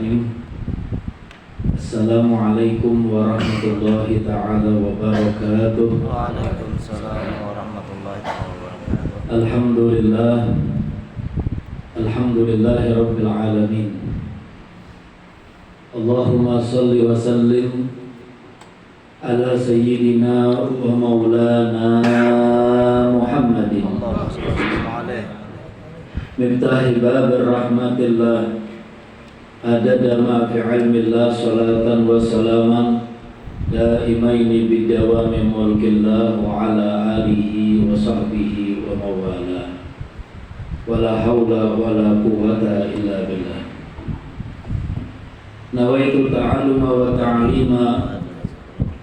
Bismillahirrahmanirrahim. Assalamualaikum warahmatullahi ta'ala wabarakatuh. Waalaikumsalam warahmatullahi wabarakatuh. Alhamdulillahi rabbil alamin. Allahumma salli wa sallim ala sayyidina wa maulana Muhammadin miftahi babir rahmatillah adada ma fi ilmillah salatan wa salaman daimaini bidawami mulkillah wa ala alihi wa sahbihi wa mawala wala hawla wala quwwata illa billah. Nawaitu ta'alluma wa ta'lima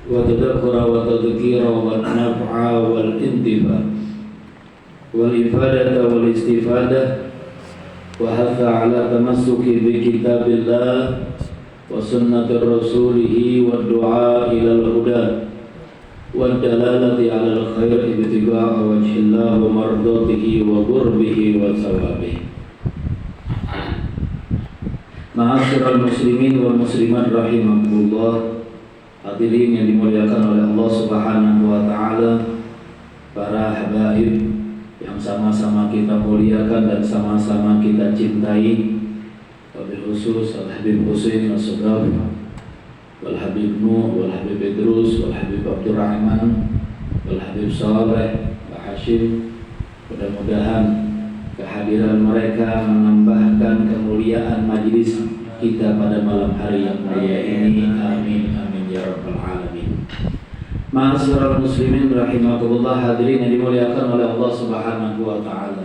wa tadakkura wa tadhkira wa naf'a wal intifa wal ifadata wal istifadah wa hatha ala tamassuki bi kitabillah wa sunnati rasulih wa du'a ila al-huda wa dalalati ala al-khair ibtigha'a wajhillah wa mardatihi wa qurbihi wa sawabihi. Ma'asyiral muslimin wal muslimat rahimakumullah, hadirin yang dimuliakan oleh Allah Subhanahu wa taala, para habaib yang sama-sama kita muliakan dan sama-sama kita cintai, wabil khusus Al-Habib Husain As-Sugaf, wal Habib Nuh, wal Habib Idrus, wal Habib Abdurrahman, wal Habib Saleh, Pak Hashim. Mudah-mudahan kehadiran mereka menambahkan kemuliaan majlis kita pada malam hari yang mulia ini. Amin amin ya rabbal alamin. Ma'asyiral muslimin rahimakumullah, hadirin yang dimuliakan oleh Allah Subhanahu wa taala.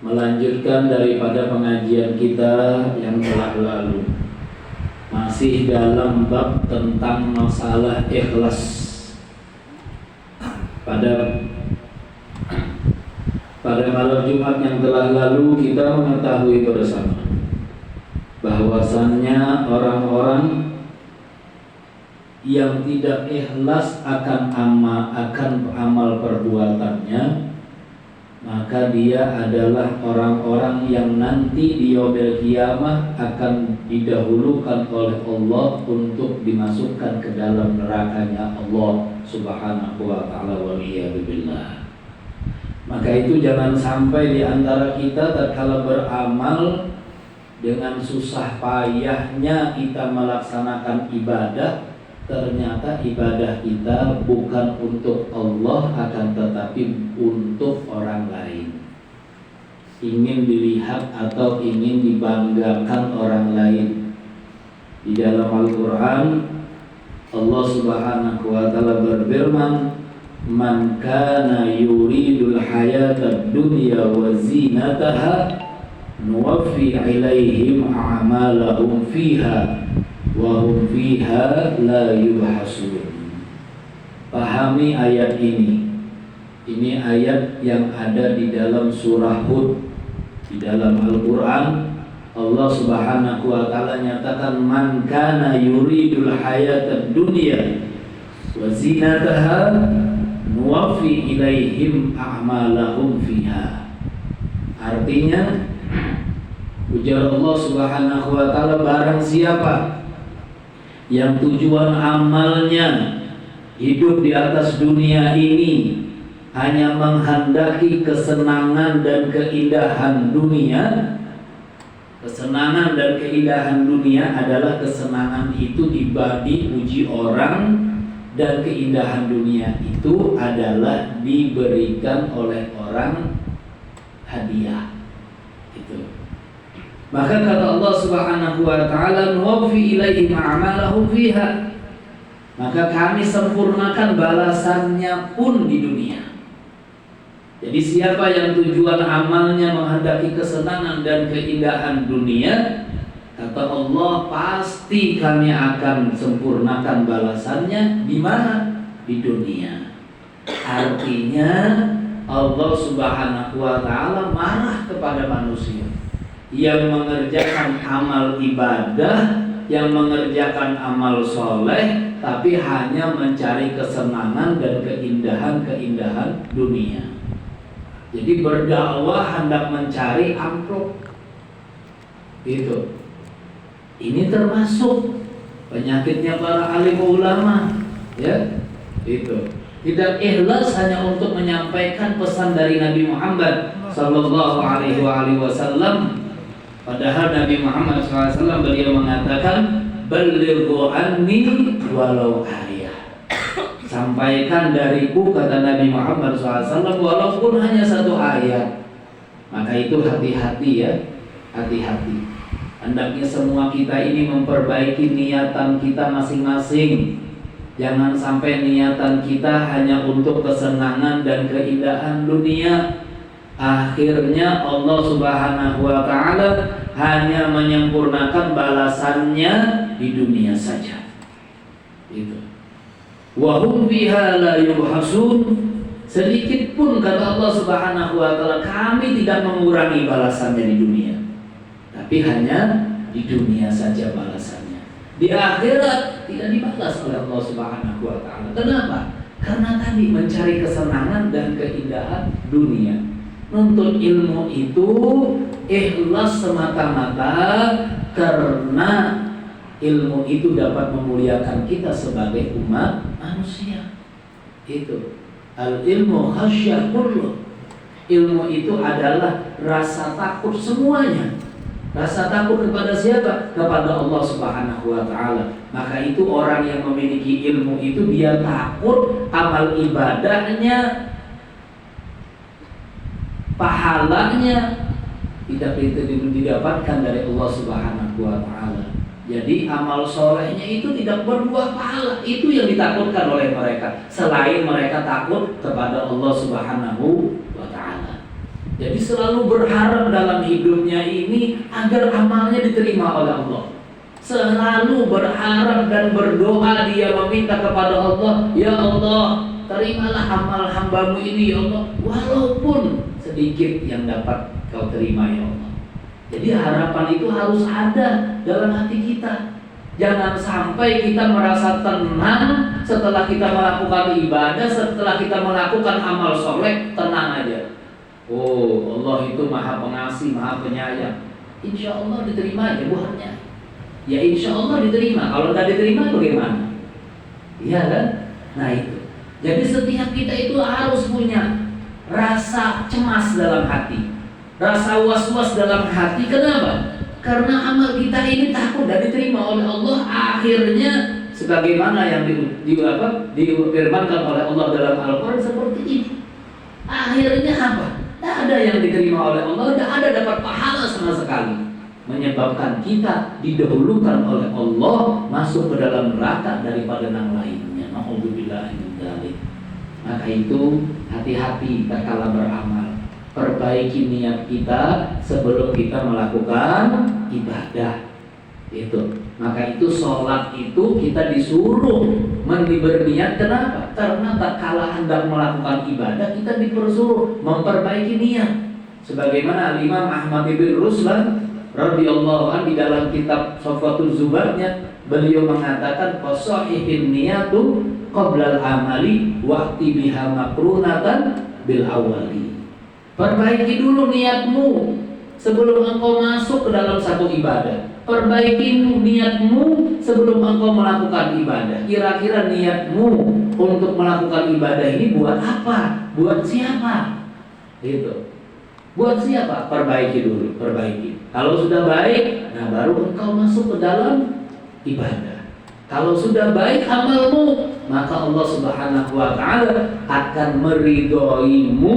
Melanjutkan daripada pengajian kita yang telah lalu, masih dalam bab tentang masalah ikhlas. Pada malam Jumat yang telah lalu kita mengetahui bersama bahwasannya orang-orang yang tidak ikhlas akan amal perbuatannya, maka dia adalah orang-orang yang nanti di yaumil qiyamah akan didahulukan oleh Allah untuk dimasukkan ke dalam nerakanya Allah Subhanahu wa taala, waliyadu billah. Maka itu jangan sampai di antara kita tatkala beramal dengan susah payahnya kita melaksanakan ibadah, ternyata ibadah kita bukan untuk Allah akan tetapi untuk orang lain, ingin dilihat atau ingin dibanggakan orang lain. Di dalam Al-Quran Allah Subhanahu wa ta'ala berfirman, man kana yuridul hayatad dunya wa zinataha nuwaffi ilaihim a'malahum fiha wa hum fiha la yubhasun. Pahami ayat ini. Ini ayat yang ada di dalam surah Hud. Di dalam Al-Quran Allah Subhanahu wa ta'ala nyatakan, man kana yuridul hayatad dunya wa zinataha nuwaffi ilaihim a'malahum fiha. Artinya, ujar Allah Subhanahu wa ta'ala, barang siapa yang tujuan amalnya hidup di atas dunia ini hanya menghendaki kesenangan dan keindahan dunia. Kesenangan dan keindahan dunia adalah kesenangan itu dipuji orang, dan keindahan dunia itu adalah diberikan oleh orang hadiah. Itu. Maka kata Allah Subhanahu wa ta'ala, nuwaffi ilaihim a'malahum fiha. Maka kami sempurnakan balasannya pun di dunia. Jadi siapa yang tujuan amalnya menghendaki kesenangan dan keindahan dunia, kata Allah, pasti kami akan sempurnakan balasannya di mana? Di dunia. Artinya Allah Subhanahu wa ta'ala marah kepada manusia yang mengerjakan amal ibadah, yang mengerjakan amal soleh, tapi hanya mencari kesenangan dan keindahan-keindahan dunia. Jadi berdakwah hendak mencari amplop, gitu. Ini termasuk penyakitnya para alim ulama, ya. Itu. Tidak ikhlas hanya untuk menyampaikan pesan dari Nabi Muhammad sallallahu alaihi wasallam. Padahal Nabi Muhammad SAW beliau mengatakan, "Ballighu anni walau ayah." Sampaikan dariku, kata Nabi Muhammad SAW, walaupun hanya satu ayat. Maka itu hati-hati ya, hati-hati. Hendaknya semua kita ini memperbaiki niatan kita masing-masing. Jangan sampai niatan kita hanya untuk kesenangan dan keindahan dunia. Akhirnya Allah Subhanahu wa ta'ala hanya menyempurnakan balasannya di dunia saja. Itu. Wa hum biha la yubhasun. Sedikit pun kata Allah Subhanahu wa ta'ala, kami tidak mengurangi balasannya di dunia, tapi hanya di dunia saja balasannya. Di akhirat tidak dibalas oleh Allah Subhanahu wa ta'ala. Kenapa? Karena tadi mencari kesenangan dan keindahan dunia. Nuntut ilmu itu ikhlas semata-mata karena ilmu itu dapat memuliakan kita sebagai umat manusia. Itu al-ilmu khasyah kullu. Ilmu itu adalah rasa takut semuanya. Rasa takut kepada siapa? Kepada Allah Subhanahu wa ta'ala. Maka itu orang yang memiliki ilmu itu dia takut amal ibadahnya, pahalanya tidak didapatkan dari Allah Subhanahu wa ta'ala. Jadi amal solehnya itu tidak berbuah pahala. Itu yang ditakutkan oleh mereka, selain mereka takut kepada Allah Subhanahu wa ta'ala. Jadi selalu berharap dalam hidupnya ini agar amalnya diterima oleh Allah. Selalu berharap dan berdoa dia meminta kepada Allah, ya Allah, terimalah amal hambamu ini ya Allah, walaupun sedikit yang dapat kau terima ya Allah. Jadi harapan itu harus ada dalam hati kita. Jangan sampai kita merasa tenang setelah kita melakukan ibadah, setelah kita melakukan amal soleh, tenang aja. Oh, Allah itu maha pengasih, maha penyayang. Insya Allah diterima aja buahnya. Ya insya Allah diterima. Kalau tidak diterima bagaimana? Iya kan? Nah itu. Jadi setiap kita itu harus punya rasa cemas dalam hati, rasa was-was dalam hati. Kenapa? Karena amal kita ini takut dan diterima oleh Allah. Akhirnya sebagaimana yang difirmankan oleh Allah dalam Al-Quran seperti ini. Akhirnya apa? Tidak ada yang diterima oleh Allah, tidak ada dapat pahala sama sekali. Menyebabkan kita didahulukan oleh Allah masuk ke dalam neraka daripada yang lainnya. Na'udzubillah min dzalik. Maka itu hati-hati tatkala beramal. Perbaiki niat kita sebelum kita melakukan ibadah. Itu. Maka itu sholat itu kita disuruh berniat. Kenapa? Karena tatkala hendak melakukan ibadah kita disuruh memperbaiki niat. Sebagaimana Imam Ahmad bin Ruslan radhiyallahu anhu di dalam kitab Shafwatul Zubarnya beliau mengatakan fasahihin niyatu qabla al-amali waqti biha makrunatan bil awali. Perbaiki dulu niatmu sebelum engkau masuk ke dalam satu ibadah. Perbaiki niatmu sebelum engkau melakukan ibadah. Kira-kira niatmu untuk melakukan ibadah ini buat apa? Buat siapa? Itu. Buat siapa? Perbaiki dulu, perbaiki. Kalau sudah baik, nah baru engkau masuk ke dalam ibadah. Kalau sudah baik amalmu, maka Allah Subhanahu wa ta'ala akan meridhoimu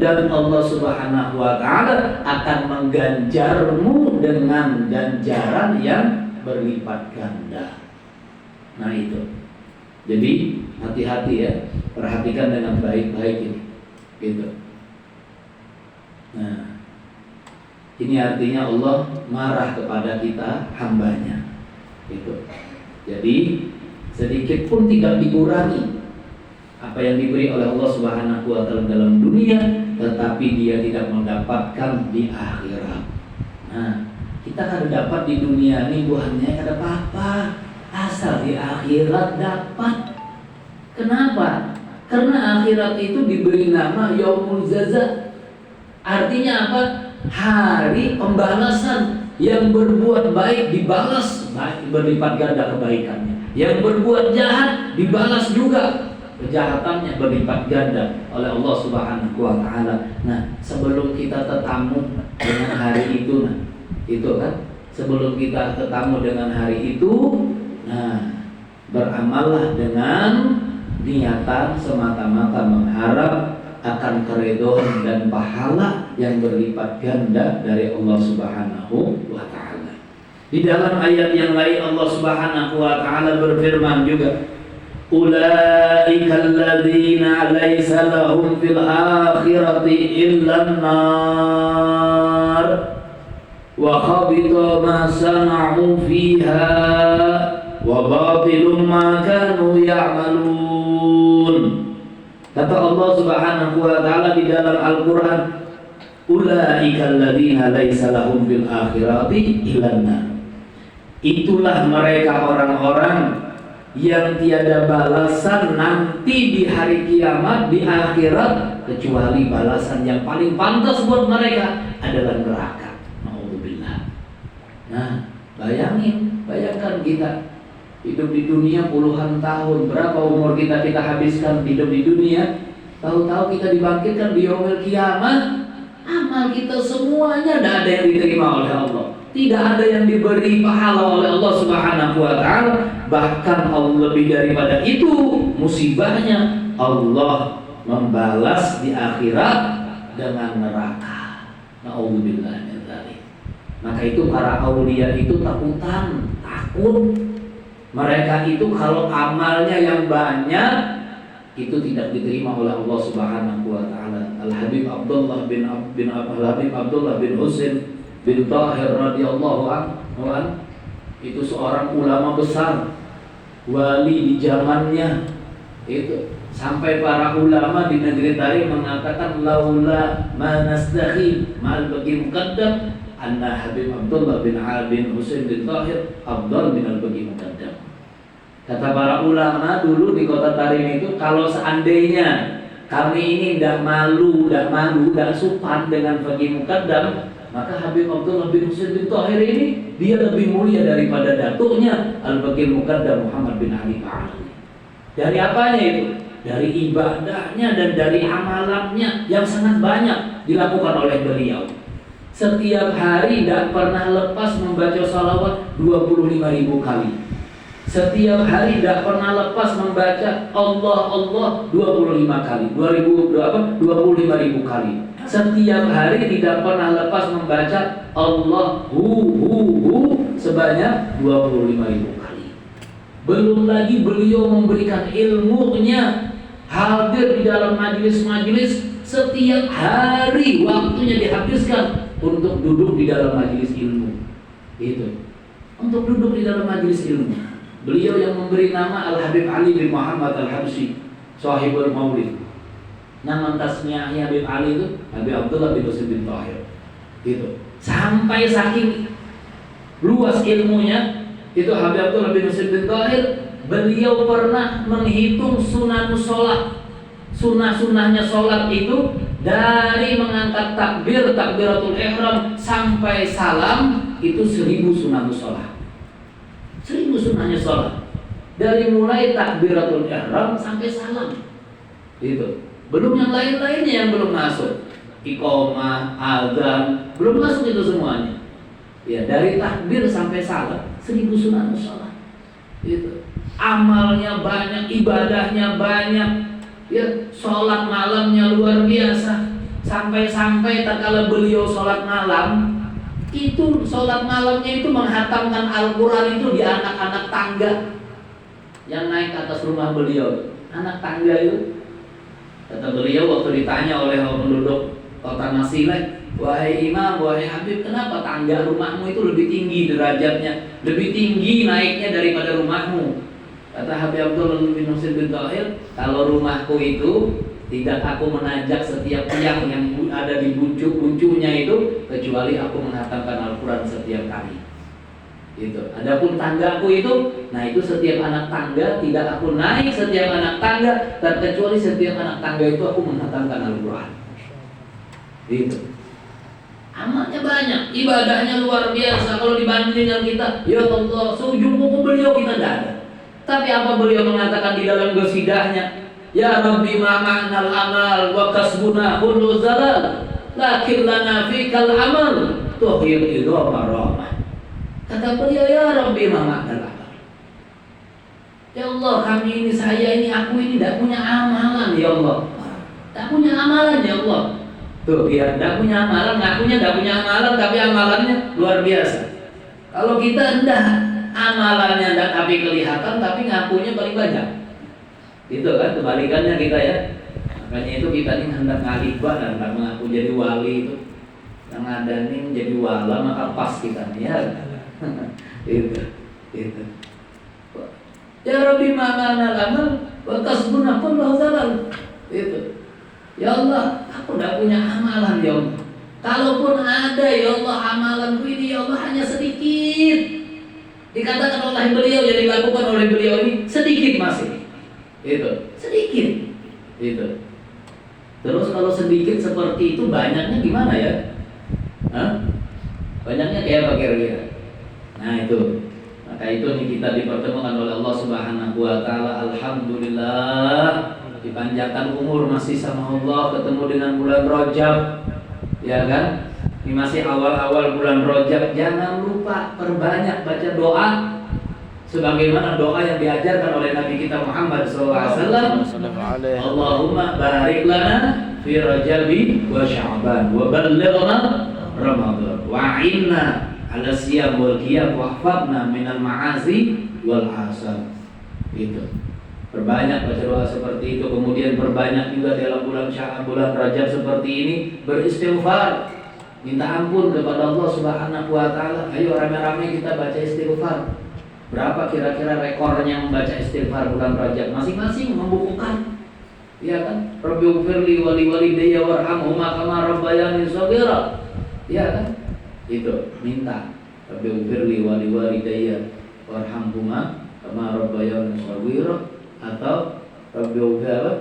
dan Allah Subhanahu wa ta'ala akan mengganjarmu dengan ganjaran yang berlipat ganda. Nah itu. Jadi hati-hati ya, perhatikan dengan baik-baik ini. Gitu. Nah, ini artinya Allah marah kepada kita hambanya. Gitu. Jadi sedikit pun tidak dikurangi apa yang diberi oleh Allah Subhanahu wa ta'ala dalam dunia, tetapi dia tidak mendapatkan di akhirat. Nah, kita kan dapat di dunia ini buahnya ada apa-apa, asal di akhirat dapat. Kenapa? Karena akhirat itu diberi nama Yaumul Jaza. Artinya apa? Hari pembalasan. Yang berbuat baik dibalas baik, berlipat ganda kebaikannya. Yang berbuat jahat dibalas juga kejahatannya berlipat ganda oleh Allah Subhanahu wa taala. Nah, sebelum kita tetamu dengan hari itu, nah, itu kan, sebelum kita tetamu dengan hari itu, nah, beramallah dengan niatan semata-mata mengharap akan keridhaan dan pahala yang berlipat ganda dari Allah Subhanahu wa taala. Di dalam ayat yang lain Allah Subhanahu wa taala berfirman juga, ulaikal ladzina laisa lahum fil akhirati illan nar wa khabita ma sana'u fiha wa batilum ma kanu ya'malun. Kata Allah Subhanahu wa taala di dalam Al-Qur'an, ulaikal ladzina laisa lahum fil akhirati illan nar. Itulah mereka orang-orang yang tiada balasan nanti di hari kiamat, di akhirat, kecuali balasan yang paling pantas buat mereka adalah neraka. Nauzubillah. Nah, bayangkan kita hidup di dunia puluhan tahun, berapa umur kita habiskan hidup di dunia, tahu-tahu kita dibangkitkan di yaumil kiamat, amal kita semuanya tidak ada yang diterima oleh Allah, tidak ada yang diberi pahala oleh Allah Subhanahu wa taala. Bahkan Allah lebih daripada itu, musibahnya Allah membalas di akhirat dengan neraka. Nauzubillah min dzalik. Maka itu para aulia itu takut. Mereka itu kalau amalnya yang banyak itu tidak diterima oleh Allah Subhanahu wa taala. Al-Habib Abdullah bin Husain bin Tahir radhiyallahu anhu itu seorang ulama besar, wali di zamannya. Itu sampai para ulama di negeri Tarim mengatakan laula ma nastakhi ma'al baqi muqaddam anna Habib Abdullah bin Husain bin Tahir afdal min al-baqi muqaddam. Kata para ulama dulu di kota Tarim itu, kalau seandainya kami ini tidak malu, tidak sopan dengan baqi muqaddam, maka Habib Abdullah bin Husain bin Tahir ini dia lebih mulia daripada datuknya Al-Baqi Muqaddam Muhammad bin Ali Ba'ali. Dari apanya itu? Dari ibadahnya dan dari amalannya yang sangat banyak dilakukan oleh beliau. Setiap hari tidak pernah lepas membaca salawat 25.000 kali. Setiap hari tidak pernah lepas membaca Allah 25 kali, 25.000 kali. Setiap hari tidak pernah lepas membaca Allah sebanyak 25.000 kali. Belum lagi beliau memberikan ilmunya, hadir di dalam majelis-majelis, setiap hari waktunya dihabiskan untuk duduk di dalam majelis ilmu. Itu. Untuk duduk di dalam majelis ilmu. Beliau yang memberi nama Al-Habib Ali bin Muhammad Al-Habsyi, Sahibul Maulid. Nama tasmiyahnya Habib Ali itu Habib Abdullah bin Husain bin Tahir. Gitu. Sampai saking luas ilmunya itu Habib Abdullah bin Husain bin Tahir, beliau pernah menghitung sunanus sholat. Sunnah-sunnahnya sholat itu dari mengangkat takbir, takbiratul ihram sampai salam itu 1000 sunanus sholat. 1000 sunnahnya sholat. Dari mulai takbiratul ihram sampai salam. Itu. Belum yang lain-lainnya yang belum masuk. Iqamah, azan, belum masuk itu semuanya. Ya, dari takbir sampai salam 1000 sunanus sholat. Itu. Amalnya banyak, ibadahnya banyak. Ya, sholat malamnya luar biasa. Sampai-sampai tak kala beliau sholat malam, itu sholat malamnya itu menghatamkan Al-Quran itu di anak-anak tangga yang naik ke atas rumah beliau. Anak tangga itu, kata beliau waktu ditanya oleh penduduk kota Nasilek, wahai imam, wahai Habib, kenapa tangga rumahmu itu lebih tinggi derajatnya, lebih tinggi naiknya daripada rumahmu? Kata Habib Abdullah bin Husain bin Tahir, kalau rumahku itu tidak aku menajak setiap tiang yang ada di bucu-bucunya itu, kecuali aku menghatamkan Al-Quran setiap kali. Itu. Adapun tanggaku itu, nah itu setiap anak tangga tidak aku naik setiap anak tangga, terkecuali setiap anak tangga itu aku menghatamkan Al-Quran. Itu. Amalnya banyak, ibadahnya luar biasa. Kalau dibanding dengan kita, ya Allah, seujung kuku beliau kita tidak ada. Tapi apa beliau mengatakan di dalam qasidahnya? Ya Rabbi ma ma'nal amal wa kasbuna kullu zalal, lakin lana fikal amal tuhir idhama rahmah. Kata beliau, ya Rabbi ma ma'nal amal. Ya Allah, kami ini, saya ini, aku ini tidak punya amalan ya Allah. Tak punya amalan ya Allah. Tuh dia tidak punya amalan, ngakunya tidak punya amalan, tapi amalannya luar biasa. Kalau kita enggak, amalannya enggak tapi kelihatan, tapi ngakunya paling banyak. Itu kan kebalikannya kita ya. Makanya itu kita ini hendak ngalibah dan hendak mengaku jadi wali itu. Yang ada ini menjadi wala maka pas kita nih ya. Itu. Ya Rabbi ma'ana amal wa kasbuna kullu zalal. Itu. Ya Allah, aku tidak punya amalan ya Allah. Kalaupun ada ya Allah, amalanku ini ya Allah hanya sedikit. Dikatakan oleh beliau, yang dilakukan oleh beliau ini sedikit masih. Itu, sedikit. Itu. Terus kalau sedikit seperti itu, banyaknya gimana ya? Hah? Banyaknya kayak apa kira-kira? Nah itu. Maka itu nih kita dipertemukan oleh Allah Subhanahu wa taala. Alhamdulillah. Dipanjangkan umur masih sama Allah, ketemu dengan bulan Rajab, ya kan? Ini masih awal-awal bulan Rajab. Jangan lupa perbanyak baca doa, sebagaimana doa yang diajarkan oleh Nabi kita Muhammad SAW. Allahumma barik lana fi Rajabi wa Sya'ban wa ballighna Ramadan wa inna ala siyam wal qiyam wa hafadna minal ma'asi wal asam. Itu. Perbanyak baca doa seperti itu. Kemudian perbanyak juga dalam bulan Sya'ban, bulan Rajab seperti ini beristighfar, minta ampun kepada Allah Subhanahu wa taala. Ayo rame-rame kita baca istighfar. Berapa kira-kira rekornya membaca istighfar bulan Rajab? Masing-masing membukukan. Iya kan? Rabbighfirli wa liwalidayya warhamhuma kama rabbayani shaghira. Iya kan? Itu minta Rabbighfirli wa liwalidayya warhamhuma kama rabbayani shaghira. Atau Rabbighfir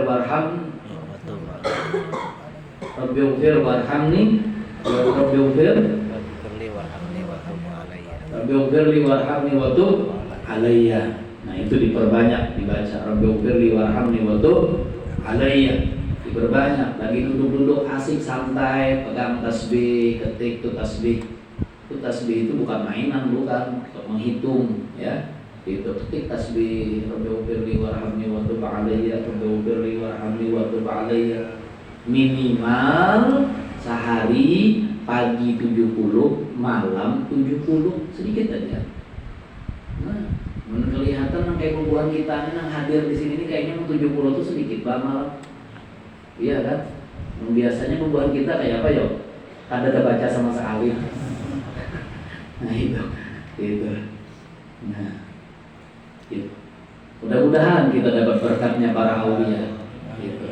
warham Rabbighfir warhamni Rabbighfirli warhamni wa tub alayya. Nah itu diperbanyak dibaca Rabbighfirli warhamni wa tub alayya. Diperbanyak. Lagi duduk-duduk asik santai, pegang tasbih, ketik tuh tasbih. Itu tasbih itu bukan mainan, bukan untuk menghitung ya. Itu ketik tasbih Rabbighfirli warhamni wa tub alayya, Rabbighfirli warhamni wa tub alayya. Minimal sehari pagi 70, malam 70, sedikit aja. Nah, kelihatan kayak kumpulan kita ini yang hadir di sini kayaknya 70 itu sedikit banget. Iya kan? Biasanya kumpulan kita kayak apa yo? Kada ada baca sama sekali. Nah itu. Nah. Gitu. Mudah-mudahan kita dapat berkatnya para aulia. Gitu.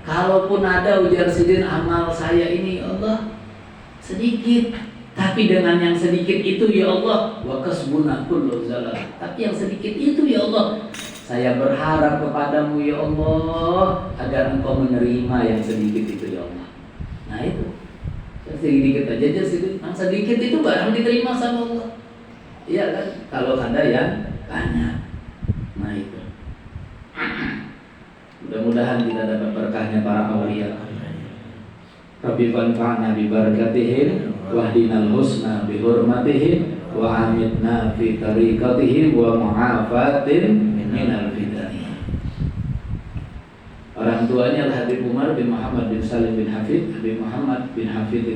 Kalaupun ada ujar sidin amal saya ini Allah sedikit, tapi dengan yang sedikit itu ya Allah wa kasbuna kullu zalal. Tapi yang sedikit itu ya Allah, saya berharap kepadamu ya Allah agar engkau menerima yang sedikit itu ya Allah. Nah itu sedikit aja sedikit. Yang sedikit itu barang diterima sama Allah. Iya kan? Kalau ada yang banyak. Nah itu. Mudah-mudahan kita dapat berkahnya para awliya. Rabbi fanfa'na bi barakatihim wahdinal husna bi hurmatihim wa amitna fi tariqatihim wa mu'afatin minal fitani. Orang tuanya Habib Umar bin Muhammad bin Salim bin Hafid. Habib Muhammad bin Hafid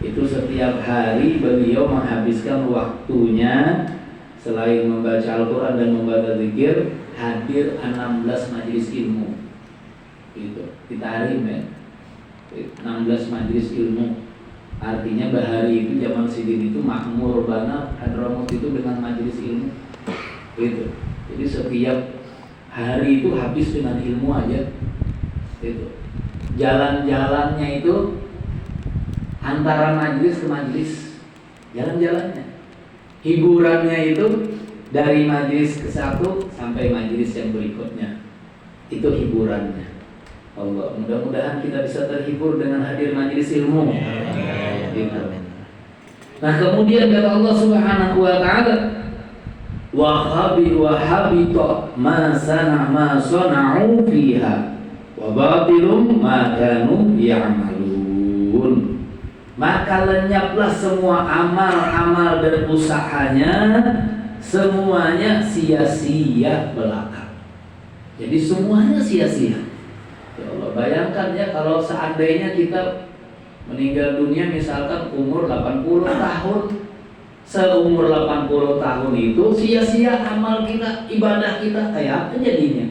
itu setiap hari beliau menghabiskan waktunya selain membaca Al-Quran dan membaca zikir, hadir 16 majelis ilmu. Itu ditarim ya, 16 majelis ilmu. Artinya bahari itu zaman sidin itu makmur banget, Hadramut itu dengan majelis ilmu. Itu. Jadi setiap hari itu habis dengan ilmu aja. Itu. Jalan-jalannya itu antara majelis ke majelis, jalan-jalannya. Hiburannya itu dari majelis ke satu sampai majelis yang berikutnya. Itu hiburannya. Allah, mudah-mudahan kita bisa terhibur dengan hadir majelis ilmu. Gitu. Nah, kemudian kata Allah Subhanahu wa taala, wa habita ma sana'u fiha wa batilum ma kanu ya'malun. Maka lenyaplah semua amal-amal dan usahanya, semuanya sia-sia belaka. Jadi semuanya sia-sia. Ya Allah, bayangkan ya kalau seandainya kita meninggal dunia misalkan umur 80 tahun. Seumur 80 tahun itu sia-sia amal kita, ibadah kita, kayak apa jadinya?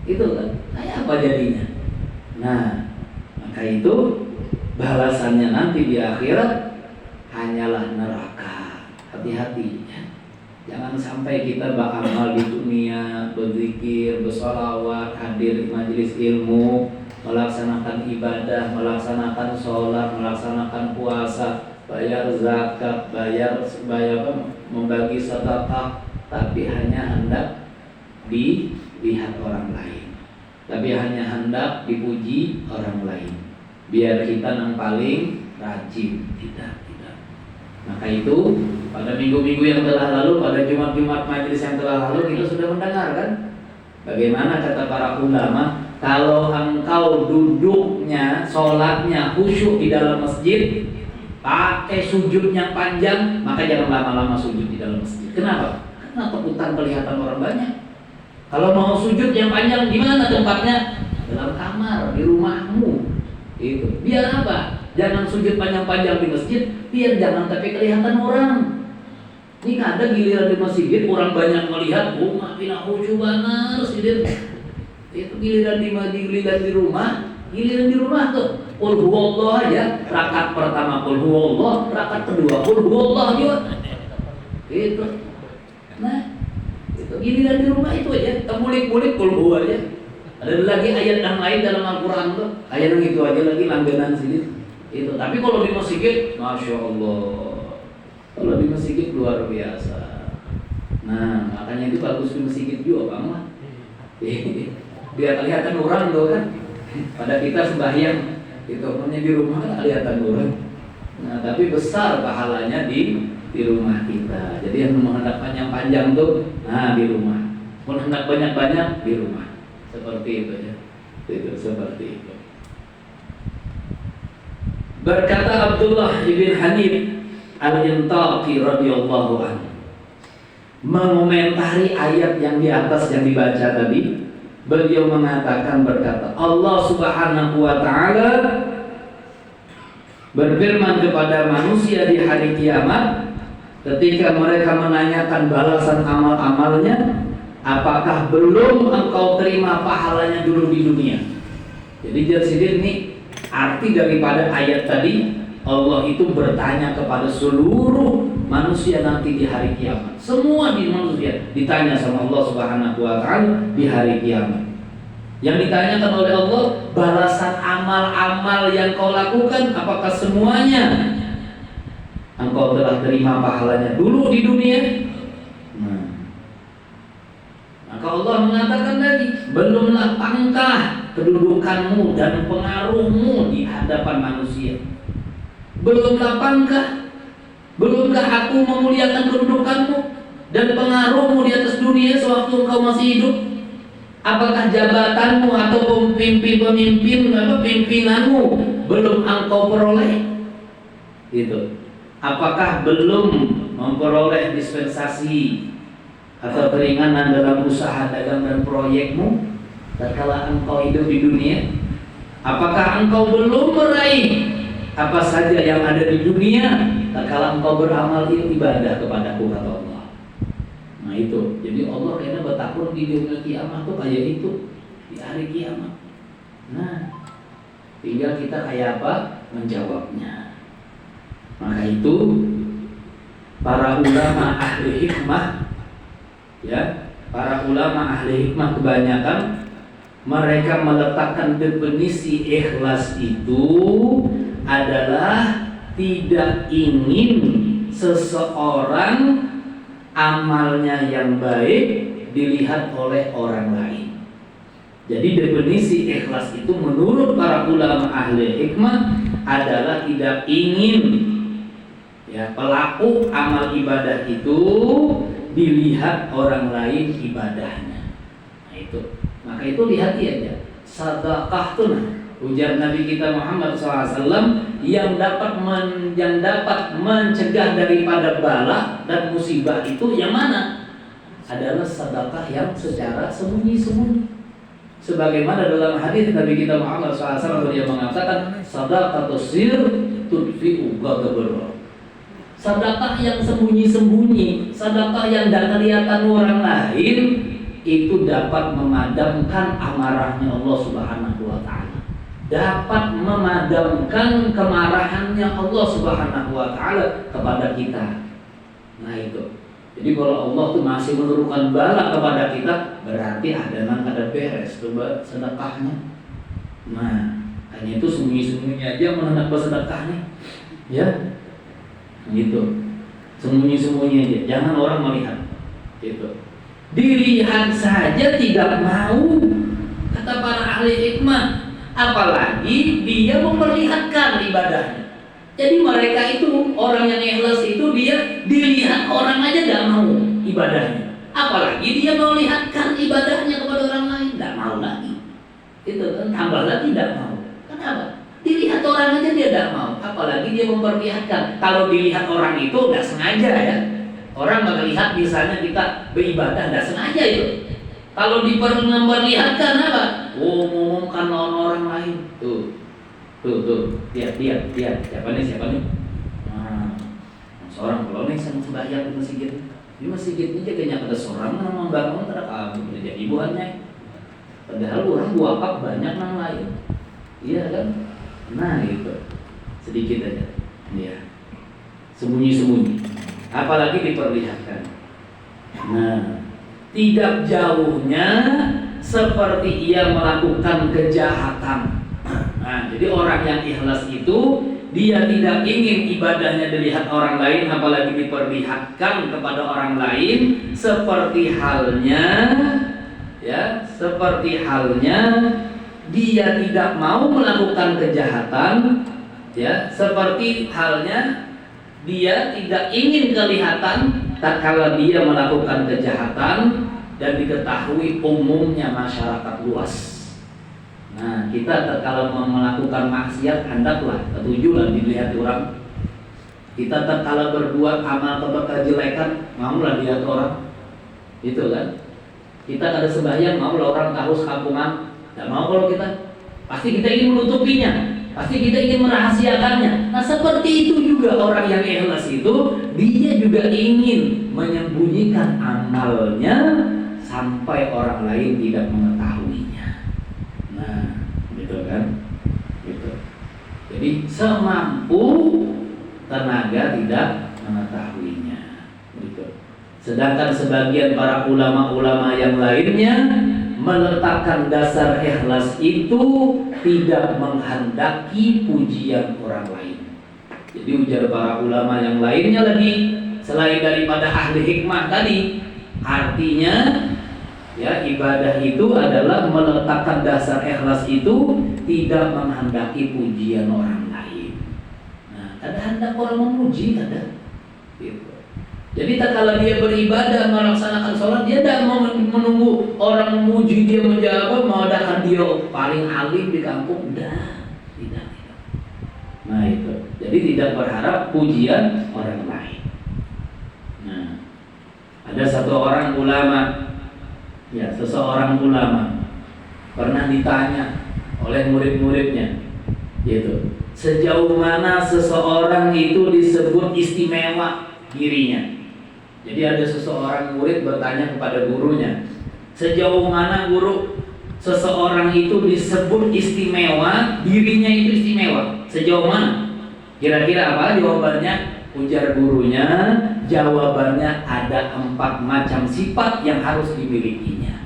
Itu kan, kayak apa jadinya? Nah, maka itu balasannya nanti di akhirat hanyalah neraka. Hati-hati ya. Jangan sampai kita beramal di dunia, berzikir, bersolawat, hadir di majelis ilmu, melaksanakan ibadah, melaksanakan sholat, melaksanakan puasa, bayar zakat, bayar membagi sedekah, tapi hanya hendak dilihat orang lain, tapi hanya hendak dipuji orang lain, biar kita yang paling rajin. Tidak. Maka itu pada minggu-minggu yang telah lalu, pada Jumat-Jumat majelis yang telah lalu, kita sudah mendengar kan bagaimana kata para ulama, kalau engkau duduknya, sholatnya khusyuk di dalam masjid, pakai sujudnya panjang, maka jangan lama-lama sujud di dalam masjid. Kenapa? Karena takutan kelihatan orang banyak. Kalau mau sujud yang panjang, di mana tempatnya? Dalam kamar, di rumahmu. Itu. Biar apa? Jangan sujud panjang-panjang di masjid, biar jangan tapi kelihatan orang. Ini ada giliran di masjid, orang banyak melihat, oh makin khusyuk banget, itu giliran di rumah tuh. Qul huwallah aja, rakaat pertama qul huwallah, rakaat kedua qul huwallah juga. Itu. Nah, itu giliran di rumah itu aja, temulik-mulik qul huwa aja. Ada lagi ayat yang lain dalam Al-Qur'an tuh, ayat yang itu aja lagi langganan sini. Itu. Tapi kalau di masjid, Masya Allah, kalau di masjid luar biasa. Nah, makanya itu bagus di masjid juga, Bang. Biar kelihatan orang tuh kan. Pada kita sembahyang itu punya di rumah kan kelihatan orang. Nah, tapi besar pahalanya di rumah kita. Jadi yang mau hendak panjang-panjang tuh, nah di rumah. Mau hendak banyak-banyak di rumah. Seperti itu ya. Itu seperti itu. Berkata Abdullah ibn Hanif al-Intaqi radhiyallahu anhu, mengomentari ayat yang di atas yang dibaca tadi, beliau mengatakan, berkata, Allah Subhanahu wa ta'ala berfirman kepada manusia di hari kiamat ketika mereka menanyakan balasan amal-amalnya, apakah belum engkau terima pahalanya dulu di dunia? Jadi jadi ini arti daripada ayat tadi, Allah itu bertanya kepada seluruh manusia nanti di hari kiamat. Semua di manusia ditanya sama Allah Subhanahu wa ta'ala di hari kiamat. Yang ditanyakan oleh Allah, balasan amal-amal yang kau lakukan, apakah semuanya engkau telah terima pahalanya dulu di dunia? Nah, maka Allah mengatakan lagi, belumlah pangkah kedudukanmu dan pengaruhmu di hadapan manusia. Belumlah pangkah, belumkah aku memuliakan kedudukanmu dan pengaruhmu di atas dunia sewaktu engkau masih hidup? Apakah jabatanmu atau pimpinanmu belum engkau peroleh? Itu. Apakah belum memperoleh dispensasi atau keringanan dalam usaha dagang dan proyekmu tatkala engkau hidup di dunia? Apakah engkau belum meraih apa saja yang ada di dunia tatkala engkau beramal ibadah kepadaku, kata Allah. Nah itu, jadi Allah kayaknya bertakun di dunia kiamat tuh kayak itu di hari kiamat. Nah, tinggal kita kayak apa menjawabnya. Maka itu para ulama ahli hikmah, ya, para ulama ahli hikmah kebanyakan mereka meletakkan definisi ikhlas itu adalah tidak ingin seseorang amalnya yang baik dilihat oleh orang lain. Jadi definisi ikhlas itu menurut para ulama ahli hikmah adalah tidak ingin ya pelaku amal ibadah itu dilihat orang lain ibadahnya. Nah itu, maka itu hati aja. Sedekah tuh ujar Nabi kita Muhammad SAW yang dapat mencegah daripada bala dan musibah itu yang mana? Adalah sedekah yang secara sembunyi-sembunyi. Sebagaimana dalam hadis Nabi kita Muhammad SAW dia mengatakan sadaqatus sir tudfi'u ghadabur. Sedekah yang sembunyi-sembunyi, sedekah yang tidak kelihatan orang lain itu dapat memadamkan amarahnya Allah Subhanahu wa taala. Dapat memadamkan kemarahannya Allah Subhanahu wa taala kepada kita. Nah itu. Jadi kalau Allah tuh masih menurunkan bala kepada kita, berarti ada beres coba sedekahnya. Nah, hanya itu sembunyi-sembunyi aja menhendak bersedekahnya. Ya. Gitu. Sembunyi-sembunyi aja, jangan orang melihat. Gitu. Dilihat saja tidak mau, kata para ahli hikmah, apalagi dia memperlihatkan ibadahnya. Jadi mereka itu orang yang ikhlas itu dia dilihat orang aja gak mau ibadahnya, apalagi dia melihatkan ibadahnya kepada orang lain, gak mau lagi. Itu kan tambah lagi tidak mau. Kenapa? Dilihat orang aja dia gak mau, apalagi dia memperlihatkan. Kalau dilihat orang itu gak sengaja ya. Orang melihat misalnya kita beribadah gak sengaja itu. Kalau memperlihatkan apa? Ngomongkan orang lain tuh. Tuh, lihat, siapa nih? Nah, seorang kalau nih sama sembahyang di masjid. Di masjid ini jadinya ada seorang yang membangun terhadap kamu jadi ibuannya. Padahal orang wakaf banyak yang lain. Iya kan? Nah itu sedikit aja. Iya. Sembunyi-sembunyi. Apalagi diperlihatkan. Nah, tidak jauhnya seperti ia melakukan kejahatan. Nah, jadi orang yang ikhlas itu dia tidak ingin ibadahnya dilihat orang lain, apalagi diperlihatkan kepada orang lain, seperti halnya dia tidak mau melakukan kejahatan, ya, seperti halnya dia tidak ingin kelihatan tatkala dia melakukan kejahatan dan diketahui umumnya masyarakat luas. Nah, kita kalau melakukan maksiat hendaklah ketujuan dilihat orang. Kita kalau berbuat amal kejelekan maulah dilihat orang. Itu kan. Kita kada sembahyang maulah orang tahu sekampungan. Tidak mau kalau kita. Pasti kita ingin menutupinya. Pasti kita ingin merahasiakannya. Nah, seperti itu juga orang yang ikhlas itu dia juga ingin menyembunyikan amalnya sampai orang lain tidak mengetahuinya. Nah, gitu kan? Gitu. Jadi semampu tenaga tidak mengetahuinya. Gitu. Sedangkan sebagian para ulama-ulama yang lainnya meletakkan dasar ikhlas itu tidak menghendaki pujian orang lain. Jadi ujar para ulama yang lainnya lagi selain daripada ahli hikmah tadi, artinya ya, ibadah itu adalah meletakkan dasar ikhlas itu tidak menghendaki pujian orang lain. Nah, ada hendak orang memuji, ada. Gitu. Jadi tak kala dia beribadah melaksanakan sholat, dia tidak mau menunggu orang memuji dia menjawab, mau adakan dia paling alim di kampung, tidak. Nah itu, jadi tidak berharap pujian orang lain. Nah, ada satu orang ulama. Ya, seseorang ulama pernah ditanya oleh murid-muridnya, gitu, sejauh mana seseorang itu disebut istimewa dirinya. Jadi ada seseorang murid bertanya kepada gurunya, sejauh mana guru seseorang itu disebut istimewa, dirinya itu istimewa, sejauh mana? Kira-kira apa jawabannya? Ujar gurunya, jawabannya ada 4 macam sifat yang harus dimilikinya.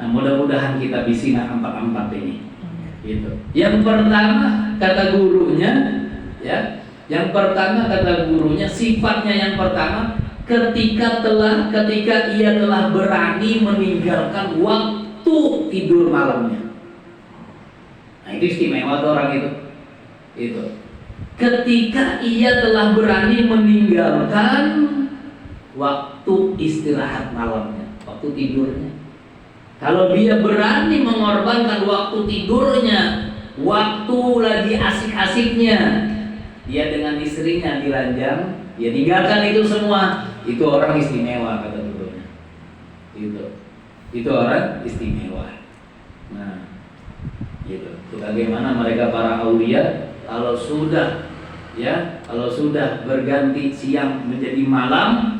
Nah, mudah-mudahan kita bisa 4 ini. Gitu. Yang pertama kata gurunya, ya, sifatnya yang pertama ketika ia telah berani meninggalkan waktu tidur malamnya. Nah, itu istimewa tuh orang itu. Itu. Ketika ia telah berani meninggalkan waktu istirahat malamnya, waktu tidurnya. Kalau dia berani mengorbankan waktu tidurnya, waktu lagi asik-asiknya, dia dengan istrinya di ranjang, dia tinggalkan itu semua. Itu orang istimewa kata gurunya. Itu orang istimewa. Nah, gitu. Itu bagaimana mereka para aulia kalau sudah berganti siang menjadi malam.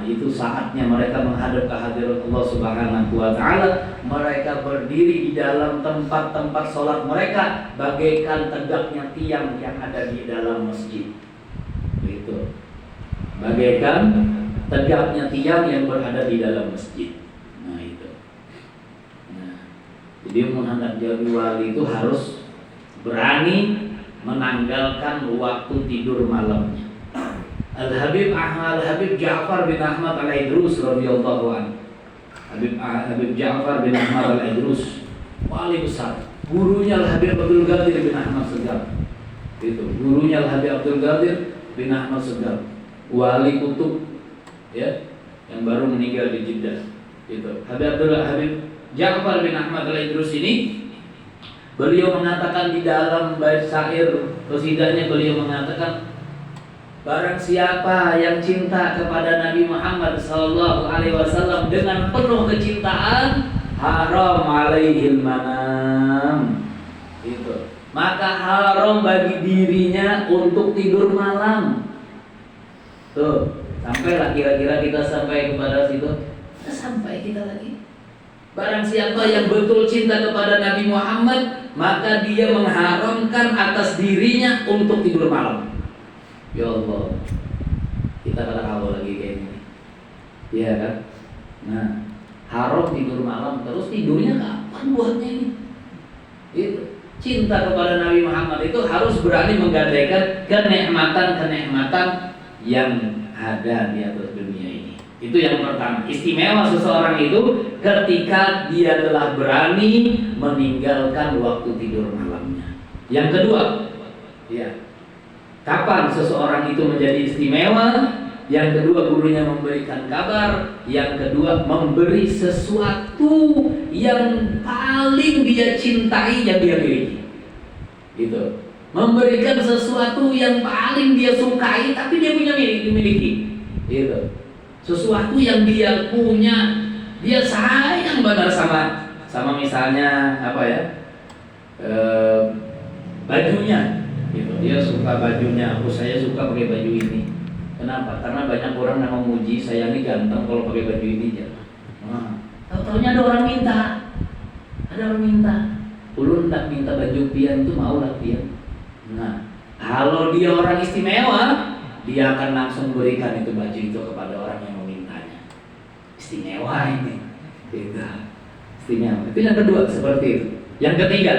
Itu saatnya mereka menghadap ke hadirat Allah Subhanahu wa Ta'ala. Mereka berdiri di dalam tempat-tempat sholat mereka bagaikan tegaknya tiang yang ada di dalam masjid. Itu bagaikan tegaknya tiang yang berada di dalam masjid. Nah itu. Jadi hendak jadi wali itu harus berani menanggalkan waktu tidur malamnya. Al-Habib Ja'far bin Ahmad Al-Idrus radhiyallahu anhu. Habib Ja'far bin Ahmad Al-Idrus, wali besar. Gurunya Al-Habib Abdul Qadir bin Ahmad Segar. Itu gurunya Al-Habib Abdul Qadir bin Ahmad Segar, wali kutub ya, yang baru meninggal di Jeddah. Itu Habib Ja'far bin Ahmad Al-Idrus ini, beliau mengatakan di dalam bait syair qasidahnya, beliau mengatakan, barang siapa yang cinta kepada Nabi Muhammad SAW dengan penuh kecintaan, haram alaihil manam. Itu. Maka haram bagi dirinya untuk tidur malam. Tuh, sampailah kira-kira kita sampai kepada situ. Sampai kita lagi. Barang siapa yang betul cinta kepada Nabi Muhammad, maka dia mengharamkan atas dirinya untuk tidur malam. Ya Allah, kita kata kalau lagi kayak gini, iya kan? Nah, haram tidur malam, terus tidurnya kapan buatnya ini? Itu cinta kepada Nabi Muhammad itu harus berani menggadaikan kenikmatan yang ada di atas dunia ini. Itu yang pertama. Istimewa seseorang itu ketika dia telah berani meninggalkan waktu tidur malamnya. Yang kedua, ya. Kapan seseorang itu menjadi istimewa? Yang kedua, gurunya memberikan kabar. Yang kedua, memberi sesuatu yang paling dia cintai yang dia miliki. Gitu. Memberikan sesuatu yang paling dia sukai tapi dia punya miliki. Gitu. Sesuatu yang dia punya, dia sayang benar sama misalnya apa ya? Bajunya. Gitu. Dia suka bajunya, saya suka pakai baju ini. Kenapa? Karena banyak orang yang memuji saya ini ganteng kalau pakai baju ini aja. Nah, tahu-taunya ada orang minta. Ulun tak minta baju pian itu mau lah pian. Nah, kalau dia orang istimewa, dia akan langsung berikan itu baju itu kepada orang yang memintanya. Istimewa ini. Gitu. Istimewa. Itu yang kedua seperti itu. Yang ketiga,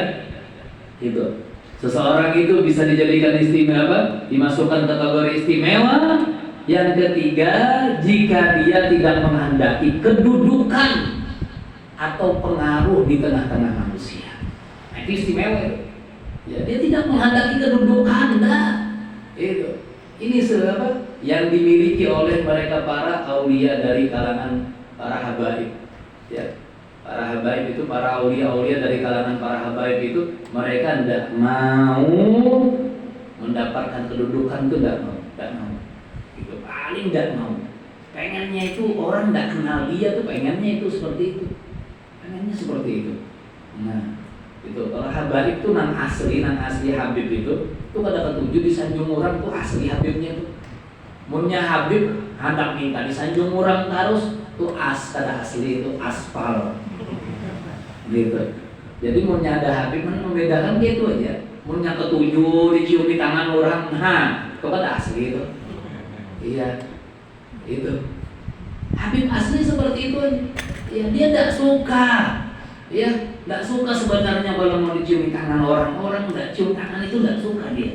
itu. Seseorang itu bisa dijadikan istimewa, dimasukkan kategori istimewa. Yang ketiga, jika dia tidak menghendaki kedudukan atau pengaruh di tengah-tengah manusia. Nah, itu istimewa itu. Ya, dia tidak menghendaki kedudukan, itu. Ini sebab yang dimiliki oleh mereka para aulia dari kalangan para habaib. Ya. Para habaib itu, para aulia-aulia dari kalangan para habaib itu, mereka tidak mau mendapatkan kedudukan, itu tidak mau. Itu paling tidak mau. Pengennya itu orang tidak kenal dia tuh pengennya itu seperti itu. Pengennya seperti itu. Nah, itu kalau habaib itu nang asli habib itu kata ketujuh di sanjung orang tuh asli habibnya tuh. Munnya habib hendak minta di sanjung orang terus tuh kata asli itu aspal. Gitu. Jadi munnya ada habib mana membedakan gitu aja. Munnya ketujuh dicium di tangan orang, nah, itu kan asli itu. Iya. Itu. Habib asli seperti itu aja. Ya, dia tidak suka. Ya, tidak suka sebenarnya kalau mau dicium di tangan orang. Orang tidak cium tangan itu tidak suka dia.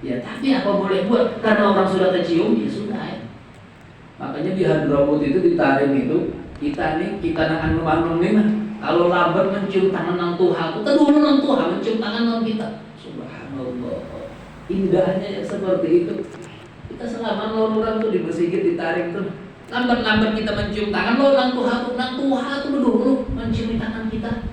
Ya, tapi apa boleh buat? Karena orang sudah tercium, ya sudah. Ya. Makanya di Hadramut itu di Tarim itu kita nang anu nih mah. Kalau lambat mencium tangan nang Tuhan, kita dulu nang Tuhan mencium tangan nang kita. Subhanallah. Indahnya yang seperti itu. Kita selama orang tuh di masjid ditarik tuh. Lambat-lambat kita mencium tangan lo nang Tuhan tuh dulu mencium tangan kita.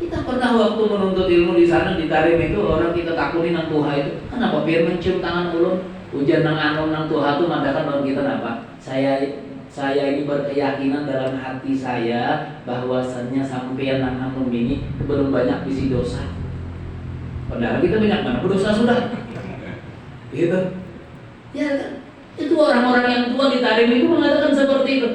Kita pernah waktu menuntut ilmu di sana ditarik itu orang kita takutin nang Tuhan itu. Kenapa biar mencium tangan ulun? Ujian nang anom nang Tuhan tuh madakan orang kita apa? Saya ini berkeyakinan dalam hati saya bahwasannya sampeyan nang anom ini belum banyak bisi dosa. Padahal kita banyak mana berdosa sudah. Gitu. Ya kan? Itu orang-orang yang tua ditarik itu mengatakan seperti itu.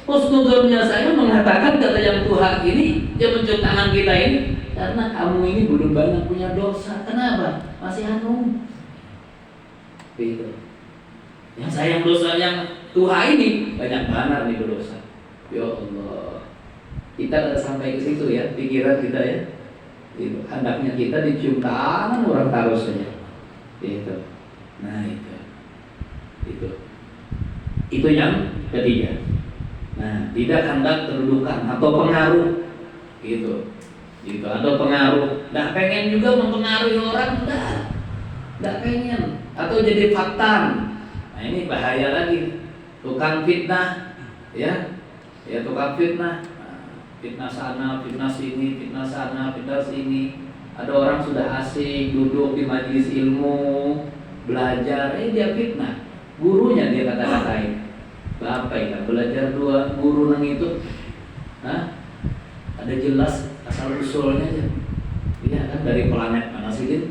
Husnudurnya saya mengatakan kata yang tua ini, dia mencium tangan kita ini karena kamu ini belum banyak punya dosa. Kenapa? Masih hanum. Gitu. Yang sayang dosa yang tua ini banyak banget nih berdosa. Ya Allah. Kita sampai ke situ ya, pikiran kita ya. Gitu. Hendaknya kita dicium tangan orang taruh saja. Gitu. Nah itu yang ketiga. Nah, tidak hendak kedudukan atau pengaruh, gitu atau pengaruh. Nggak pengen juga mempengaruhi orang, nggak pengen. Atau jadi fatan. Nah ini bahaya lagi. Tukang fitnah, ya tukang fitnah. Fitnah sana, fitnah sini, fitnah sana, fitnah sini. Ada orang sudah asik duduk di majelis ilmu, belajar, dia fitnah. Gurunya dia kata-katain. Bapak ya, belajar dua guru nang itu. Ada jelas asal usulnya aja. Iya kan dari planet mana sih dia?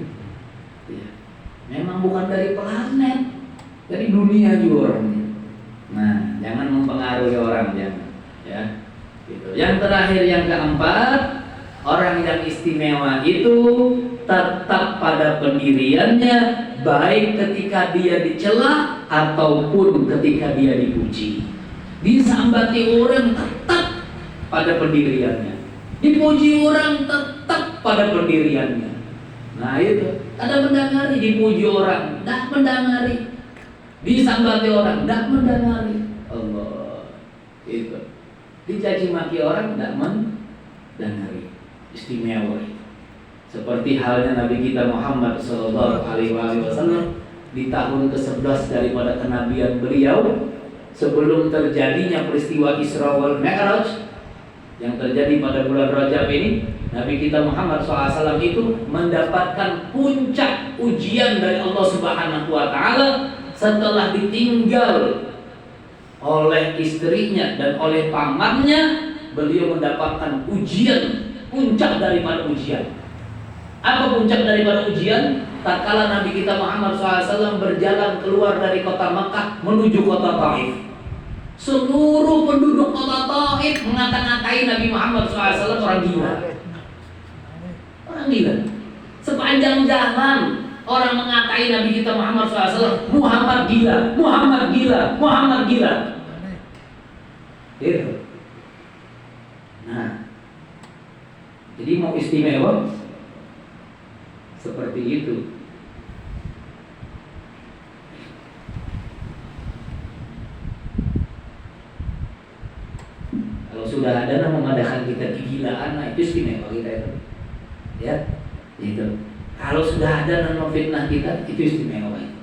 Iya. Memang bukan dari planet, dari dunia juga orangnya. Nah, jangan mempengaruhi orang jangan. Ya. Gitu. Yang terakhir yang keempat, orang yang istimewa itu tetap pada pendiriannya, baik ketika dia dicela ataupun ketika dia dipuji. Disambati orang tetap pada pendiriannya, dipuji orang tetap pada pendiriannya. Nah itu, ada mendengari dipuji orang, tidak mendengari. Disambati orang, tidak mendengari. Allah, itu. Dicaci maki orang, tidak mendengari. Istimewa. Seperti halnya Nabi kita Muhammad SAW di tahun ke-11 daripada kenabian beliau, sebelum terjadinya peristiwa Isra wal Mi'raj yang terjadi pada bulan Rajab ini, Nabi kita Muhammad SAW itu mendapatkan puncak ujian dari Allah Subhanahu wa Ta'ala setelah ditinggal oleh istrinya dan oleh pamannya. Beliau mendapatkan ujian, puncak daripada ujian. Apa puncak daripada ujian? Tatkala Nabi kita Muhammad SAW berjalan keluar dari kota Makkah menuju kota Taif. Seluruh penduduk kota Taif mengata-ngatai Nabi Muhammad SAW orang gila. Orang gila. Sepanjang jalan orang mengatai Nabi kita Muhammad SAW, Muhammad gila, Muhammad gila, Muhammad gila. Gitu. Nah, jadi mau istimewa seperti itu. Kalau sudah ada yang mengadakan kita kegilaan, nah itu istimewa kita itu. Ya, itu. Kalau sudah ada yang memfitnah kita, itu istimewa itu.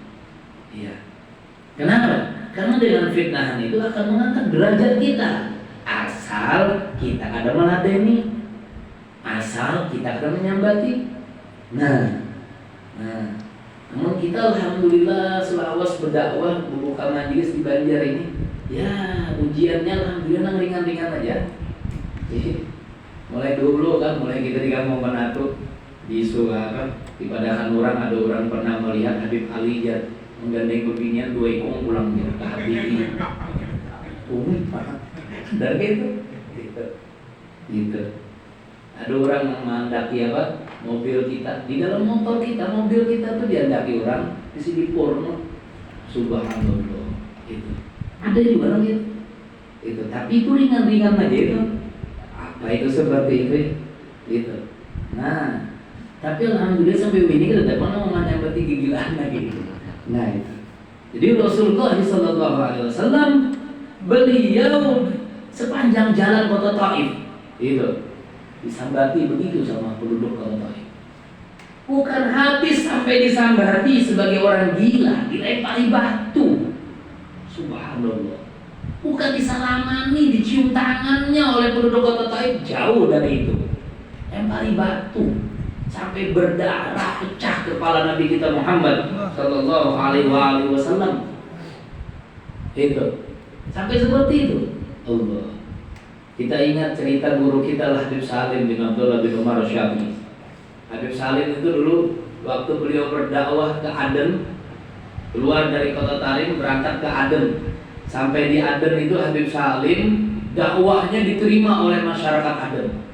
Iya. Kenapa? Karena dengan fitnahan itu akan mengangkat derajat kita. Asal kita ada meladeni, asal kita akan menyambati. Nah, namun kita alhamdulillah selawas berdakwah membuka majelis di Banjar ini, ya ujiannya alhamdulillah ringan-ringan aja. Jadi, mulai dulu kan, mulai kita di Kampung Penatu di Suara, di Padahan orang ada orang pernah melihat Habib Ali menggandeng bebinian 2 ekor pulang dia ke Habib. Dari gitu. Ada orang mengandaki apa? Mobil kita, di dalam motor kita, mobil kita tuh diandaki orang di sini porno. Subhanallah. Itu. Ada juga orang gitu. Itu, tapi itu ringan-ringan aja itu. Apa itu seperti itu? Gitu. Nah, tapi alhamdulillah sampai ini kita tidak pernah menyambati kegilaan lagi. Nah itu. Jadi Rasulullah SAW beliau sepanjang jalan kota Taif Itu disambati begitu sama penduduk kota Taif. Bukan habis sampai disambati sebagai orang gila, dilempari batu. Subhanallah. Bukan disalamani, dicium tangannya oleh penduduk kota Taif, jauh dari itu. Lempari batu sampai berdarah, pecah kepala Nabi kita Muhammad sallallahu alaihi wasallam. Itu sampai seperti itu. Allah. Kita ingat cerita guru kita Habib Salim bin Abdullah bin Umar Syafi'i. Habib Salim itu dulu waktu beliau berdakwah ke Aden, keluar dari kota Tarim berangkat ke Aden. Sampai di Aden itu Habib Salim dakwahnya diterima oleh masyarakat Aden.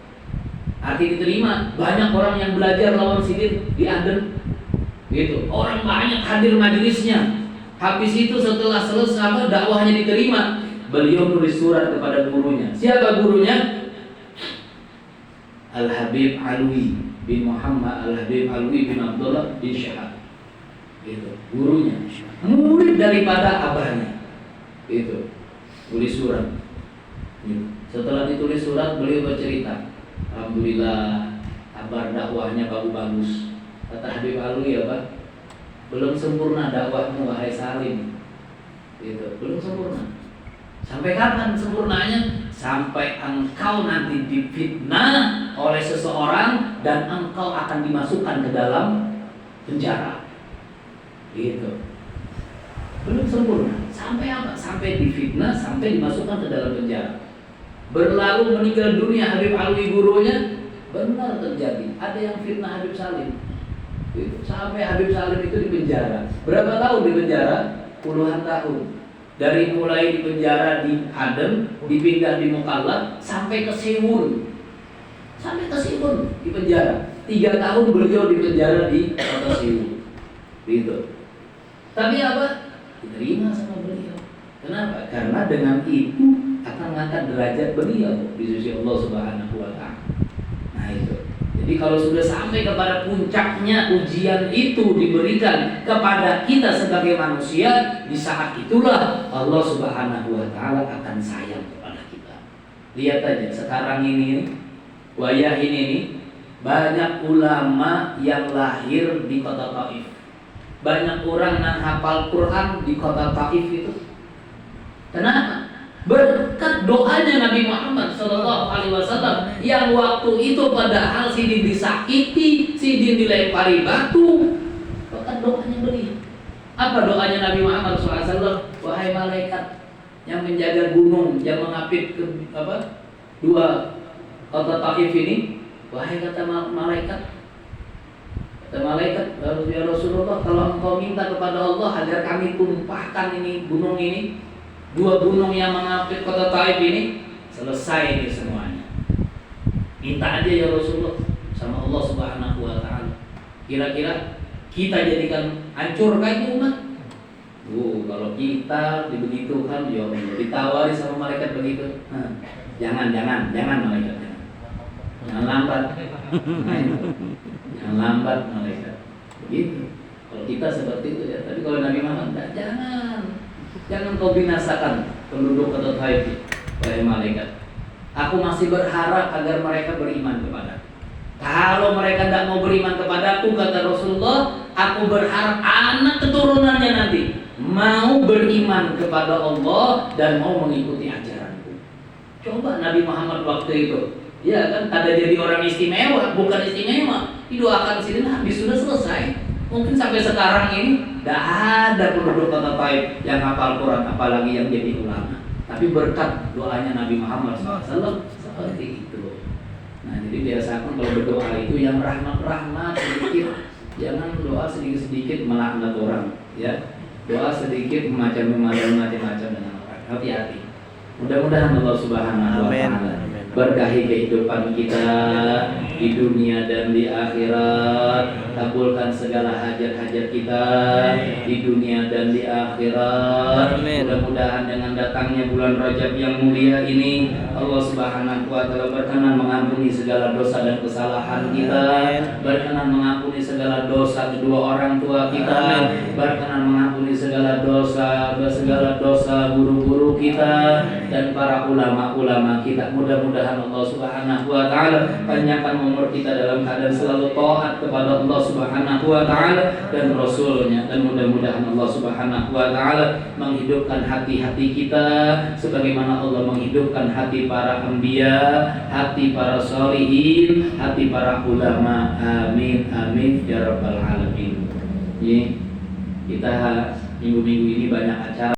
Arti diterima, banyak orang yang belajar lawan Sidin di Aden. Gitu. Orang banyak hadir majelisnya. Habis itu setelah selesai dakwahnya diterima, beliau tulis surat kepada gurunya. Siapa gurunya? Al-Habib Alwi bin Muhammad Al-Habib Alwi bin Abdullah bin Syahab. Gitu. Gurunya, murid daripada abahnya. Gitu. Tulis surat. Gitu. Setelah ditulis surat, beliau bercerita, alhamdulillah, kabar dakwahnya bagus. Kata Habib Alwi apa? Belum sempurna dakwahmu wahai Salim. Gitu. Belum sempurna. Sampai kapan sempurnanya? Sampai engkau nanti difitnah oleh seseorang dan engkau akan dimasukkan ke dalam penjara. Gitu. Belum sempurna. Sampai apa? Sampai difitnah, sampai dimasukkan ke dalam penjara. Berlalu meninggal dunia Habib Alwi gurunya, benar terjadi. Ada yang fitnah Habib Salim. Gitu. Sampai Habib Salim itu di penjara. Berapa tahun di penjara? Puluhan tahun. Dari mulai di penjara di Aden, dipindah di Mukallaf, sampai ke Seoul. Sampai ke Seoul di penjara. 3 tahun beliau di penjara di kota Seoul. Gitu. Tapi apa? Diterima sama beliau. Kenapa? Karena dengan itu akan mengangkat derajat beliau di sisi Allah Subhanahu wa taala. Nah itu. Jadi kalau sudah sampai kepada puncaknya ujian itu diberikan kepada kita sebagai manusia, di saat itulah Allah Subhanahu wa taala akan sayang kepada kita. Lihat aja sekarang ini wayah ini banyak ulama yang lahir di kota Taif. Banyak orang yang hafal Quran di kota Taif itu. Kenapa? Berkat doanya Nabi Muhammad SAW yang waktu itu padahal Sidin disakiti, Sidin dilempari batu. Berkat doanya beliau. Apa doanya Nabi Muhammad SAW? Wahai malaikat yang menjaga gunung, yang mengapit ke dua kota Taif ini, wahai kata malaikat, ya Rasulullah, kalau engkau minta kepada Allah agar kami tumpahkan ini gunung ini, 2 gunung yang mengapit kota Taif ini, selesai ini semuanya. Minta aja ya Rasulullah sama Allah Subhanahu wa taala. Kira-kira kita jadikan hancur kayak umat. Kalau kita dibegitukan, ya Allah, ditawari sama malaikat begitu. Jangan malaikat. Jangan lambat. Jangan lambat malaikat. Begitu. Kalau kita seperti itu ya. Tapi kalau Nabi Muhammad jangan kau binasakan penduduk kota Taif, wahai malaikat. Aku masih berharap agar mereka beriman kepada. Kalau mereka tidak mau beriman kepadaku, kata Rasulullah, aku berharap anak keturunannya nanti mau beriman kepada Allah dan mau mengikuti ajaranku. Coba Nabi Muhammad waktu itu, ya kan, ada jadi orang istimewa, bukan istimewa, didoakan sini habis sudah selesai. Mungkin sampai sekarang ini tidak ada penduduk kota Taif yang hafal Quran, apalagi yang jadi ulama. Tapi berkat doanya Nabi Muhammad SAW seperti itu. Nah, jadi biasakan kalau berdoa itu yang rahmat sedikit, jangan doa sedikit melaknat orang, ya. Doa sedikit macam-macam dengan orang. Hati-hati. Mudah-mudahan Allah Subhanahu wa taala berkahi kehidupan kita di dunia dan di akhirat, kabulkan segala hajat-hajat kita di dunia dan di akhirat. Mudah-mudahan dengan datangnya bulan Rajab yang mulia ini, Allah Subhanahu wa taala berkenan mengampuni segala dosa dan kesalahan kita, berkenan mengampuni segala dosa kedua orang tua kita, berkenan mengampuni segala dosa guru-guru kita dan para ulama-ulama kita. Mudah-mudahan Allah Subhanahu wa taala panjangkan umur kita dalam keadaan selalu taat kepada Allah Subhanahu wa taala dan Rasulnya, dan mudah-mudahan Allah Subhanahu wa taala menghidupkan hati-hati kita sebagaimana Allah menghidupkan hati para anbiya, hati para sholihin, hati para ulama. Amin amin ya rabbal alamin. Kita minggu-minggu ini banyak acara